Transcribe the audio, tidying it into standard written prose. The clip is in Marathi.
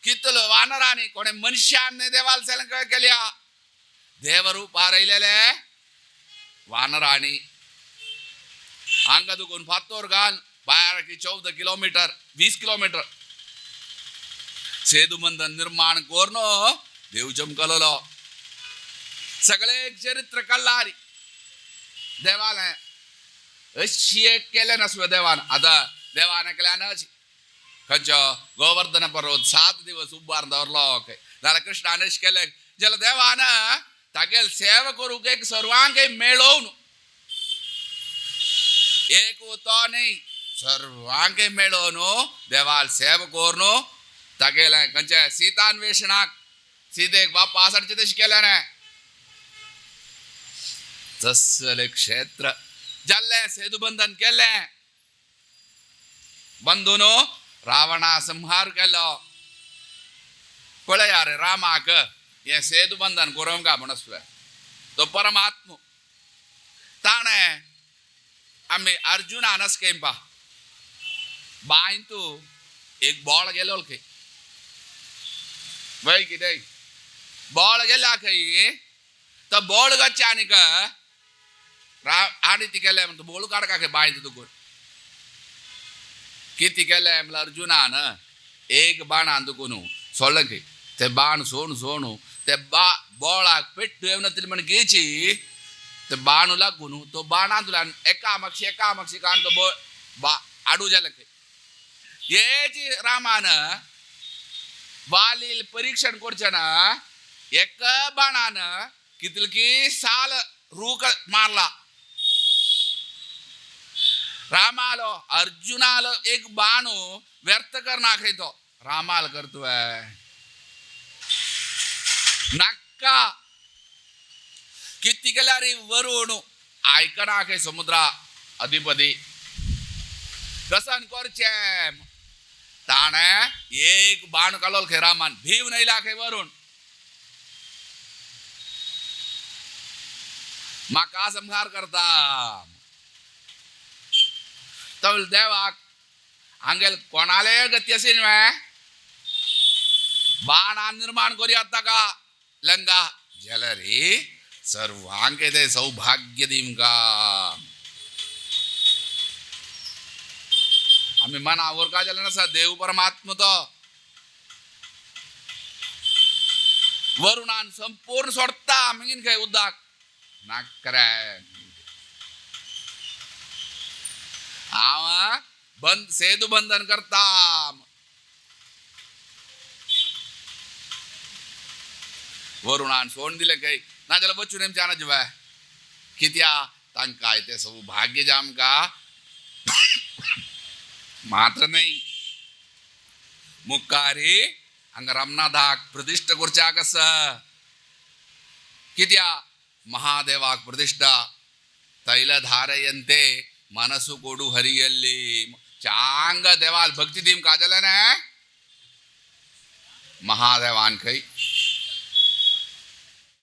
कितलो वानरांनी कोणे मनुष्याने देवाल सेलंकळ केल्या देवरूप रहिलेले वानरांनी हांगा दुखून फातोर घाल 12 की 14 किलोमीटर 20 किलोमीटर सेतू बंधन निर्माण कोरनो देव चमकलो सगळे चरित्र कल्लारी देवाला अशी एक केले नसवे देवान आता देवाने केल्यानं खंच गोवर्धन पर्वत 7 दिवस उभारून दवरलो जाल्यार कृष्णानेश केले जल देवान तागेल सेवा करूक एक सर्वांक मेळोवन एक तो नहीं सर्वांक मेळोवन देवाल सेवा कोरनो तागेले खंचे सीतान्वेषणाक सीतेक बाप्पा आसाडचे तशें केलें ने तसले क्षेत्र जल्ले सेतू बंधन केले बंधून रावणा संहार केलो कळया रे रामाक हे सेतू बंधन करूंक म्हणसवे तो परमात्मा ताणे आम्ही अर्जुन आनस केंपा बाईन तू एक बॉल गेलो खंय वय कितें बॉल गेला खंय तो बॉल गच्चे आनीक आनी ती केले म्हणटा बोळ काडका खंय बायन तुकून किती केले म्हणल्यार अर्जुनान एक बाण आंदुकून सोडलें खंय ते बाण सोडून ते बॉळाक पेट्टू येवना म्हण गेची ते बाण लागून तो बाण आंदुलान एका मागशी कान तो आडू जालें खंय हेची रामान वालील परीक्षण करचें ना एक बाणान कितल की साल रूक मारला रामालो अर्जुनालो एक बाणू व्यर्थ करना खंय तो रामाल करतोय नक्का किती केल्यार वरून आयकना खंय समुद्रा अधिपती कसन करचें ताणे एक बाण कालोल खंय रामान भीव नयला खंय वरून म्हाका संहार करता तवल देवाक हांगेल कोणाले गती अशी न्हय बाण निर्माण करूया ताका लंगा जाल्यार रे सर्वांक ते सौभाग्य दिमका आमी मना वरका जाल्यार आसा देव परमात्मा तो वरुणान संपूर्ण सोडता मागीर खंय उदक नाकरे हांव सेतू बंधन करता वरुणान सोडून दिले खंय नाजाल्यार बच्चून आमच्या जिवा कित्या तांकां ते सौभाग्य जे आमकां मात्र नाही मुखारी हांगा रामनाथाक प्रतिश्ठा करच्या कसा कित्या महादेवाक प्रतिष्ठा तैल धारयन्ते मनसु कोडू हरियल्ली चांग देवाल भक्ती दीम काजले ने महादेवान खंय